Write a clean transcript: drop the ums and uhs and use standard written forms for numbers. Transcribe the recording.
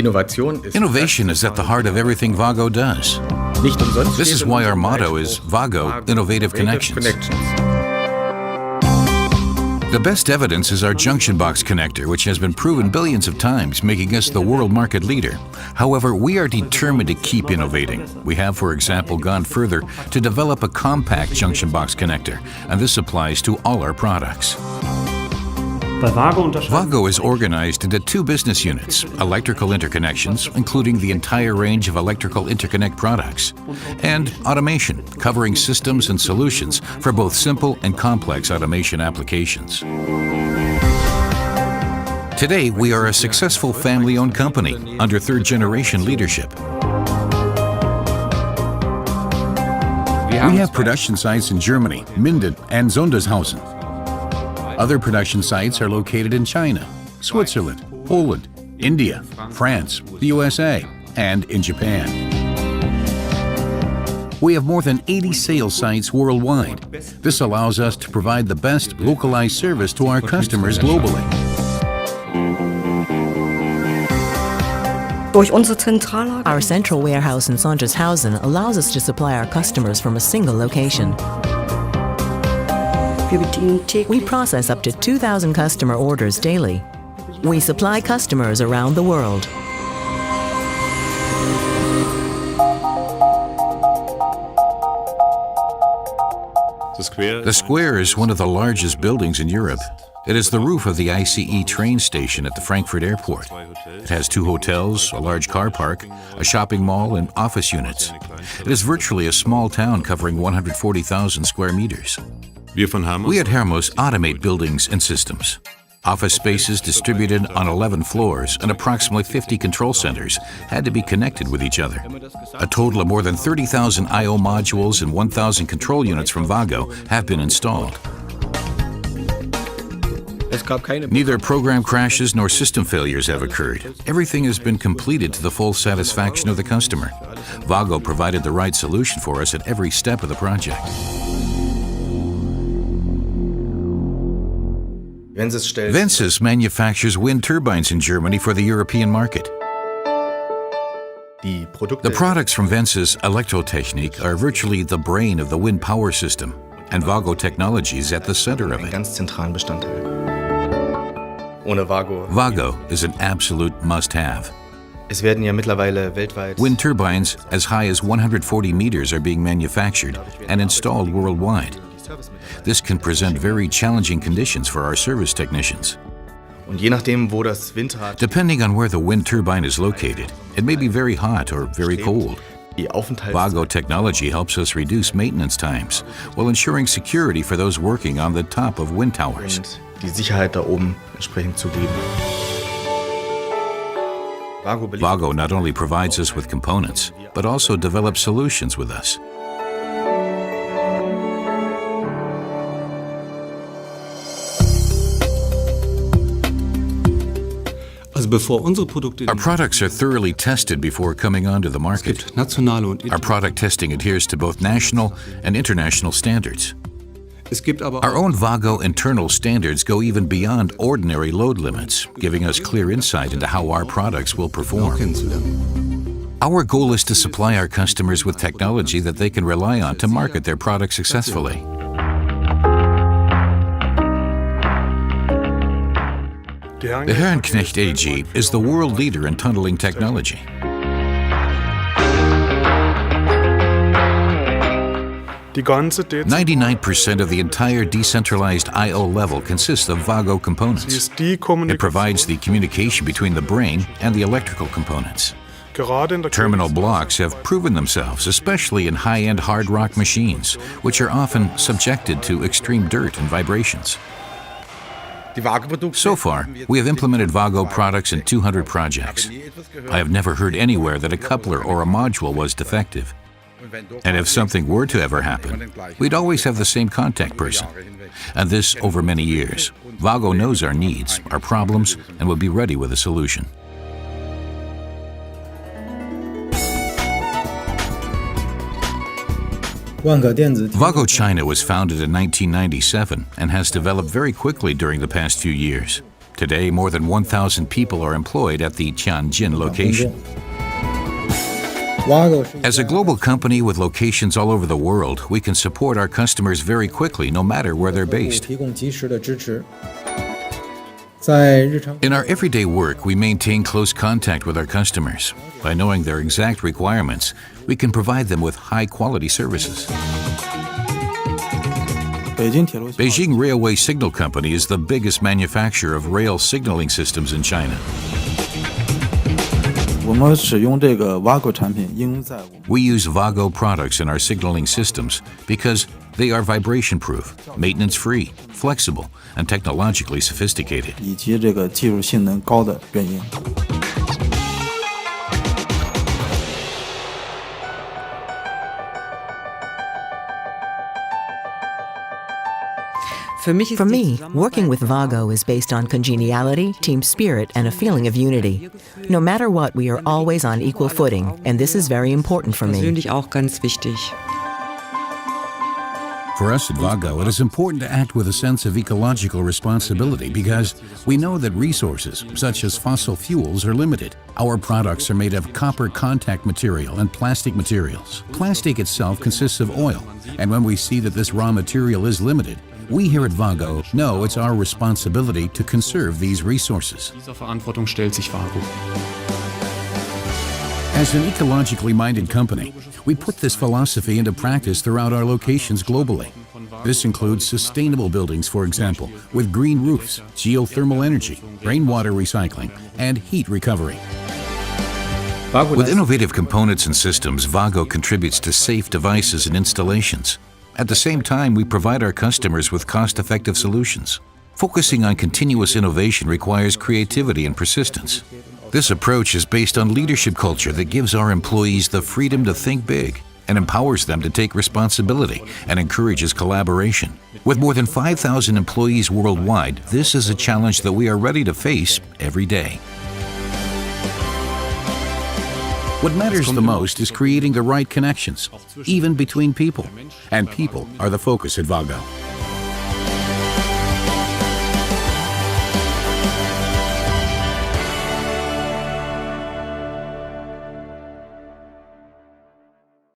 Innovation is at the heart of everything WAGO does. This is why our motto is WAGO, Innovative Connections. The best evidence is our junction box connector, which has been proven billions of times, making us the world market leader. However, we are determined to keep innovating. We have, for example, gone further to develop a compact junction box connector, and this applies to all our products. WAGO is organized into two business units: electrical interconnections, including the entire range of electrical interconnect products, and automation, covering systems and solutions for both simple and complex automation applications. Today, we are a successful family-owned company under third-generation leadership. We have production sites in Germany, Minden, and Sondershausen. Other production sites are located in China, Switzerland, Poland, India, France, the USA, and in Japan. We have more than 80 sales sites worldwide. This allows us to provide the best localized service to our customers globally. Our central warehouse in Sondershausen allows us to supply our customers from a single location. We process up to 2,000 customer orders daily. We supply customers around the world. The square is one of the largest buildings in Europe. It is the roof of the ICE train station at the Frankfurt airport. It has 2 hotels, a large car park, a shopping mall, and office units. It is virtually a small town covering 140,000 square meters. We at Hermos automate buildings and systems. Office spaces distributed on 11 floors and approximately 50 control centers had to be connected with each other. A total of more than 30,000 I/O modules and 1,000 control units from WAGO have been installed. Neither program crashes nor system failures have occurred. Everything has been completed to the full satisfaction of the customer. WAGO provided the right solution for us at every step of the project. Vensis manufactures wind turbines in Germany for the European market. The products from Vensis Elektrotechnik are virtually the brain of the wind power system, and WAGO technology is at the center of it. WAGO is an absolute must-have. Wind turbines as high as 140 meters are being manufactured and installed worldwide. This can present very challenging conditions for our service technicians. Depending on where the wind turbine is located, it may be very hot or very cold. WAGO technology helps us reduce maintenance times while ensuring security for those working on the top of wind towers. WAGO not only provides us with components, but also develops solutions with us. Our products are thoroughly tested before coming onto the market. Our product testing adheres to both national and international standards. Our own WAGO internal standards go even beyond ordinary load limits, giving us clear insight into how our products will perform. Our goal is to supply our customers with technology that they can rely on to market their products successfully. The Herrenknecht AG is the world leader in tunneling technology. 99% of the entire decentralized I/O level consists of WAGO components. It provides the communication between the brain and the electrical components. Terminal blocks have proven themselves, especially in high-end hard rock machines, which are often subjected to extreme dirt and vibrations. So far, we have implemented WAGO products in 200 projects. I have never heard anywhere that a coupler or a module was defective. And if something were to ever happen, we'd always have the same contact person. And this over many years. WAGO knows our needs, our problems, and will be ready with a solution. WAGO China was founded in 1997 and has developed very quickly during the past few years. Today, more than 1,000 people are employed at the Tianjin location. As a global company with locations all over the world, we can support our customers very quickly, no matter where they're based. In our everyday work, we maintain close contact with our customers. By knowing their exact requirements, we can provide them with high-quality services. Beijing Railway Signal Company is the biggest manufacturer of rail signaling systems in China. We use WAGO products in our signaling systems because they are vibration-proof, maintenance-free, flexible, and technologically sophisticated. For me, working with WAGO is based on congeniality, team spirit, and a feeling of unity. No matter what, we are always on equal footing, and this is very important for me. For us at WAGO, it is important to act with a sense of ecological responsibility because we know that resources, such as fossil fuels, are limited. Our products are made of copper contact material and plastic materials. Plastic itself consists of oil, and when we see that this raw material is limited, we here at WAGO know it's our responsibility to conserve these resources. As an ecologically minded company, we put this philosophy into practice throughout our locations globally. This includes sustainable buildings, for example, with green roofs, geothermal energy, rainwater recycling, and heat recovery. With innovative components and systems, WAGO contributes to safe devices and installations. At the same time, we provide our customers with cost-effective solutions. Focusing on continuous innovation requires creativity and persistence. This approach is based on leadership culture that gives our employees the freedom to think big and empowers them to take responsibility and encourages collaboration. With more than 5,000 employees worldwide, this is a challenge that we are ready to face every day. What matters the most is creating the right connections, even between people. And people are the focus at WAGO.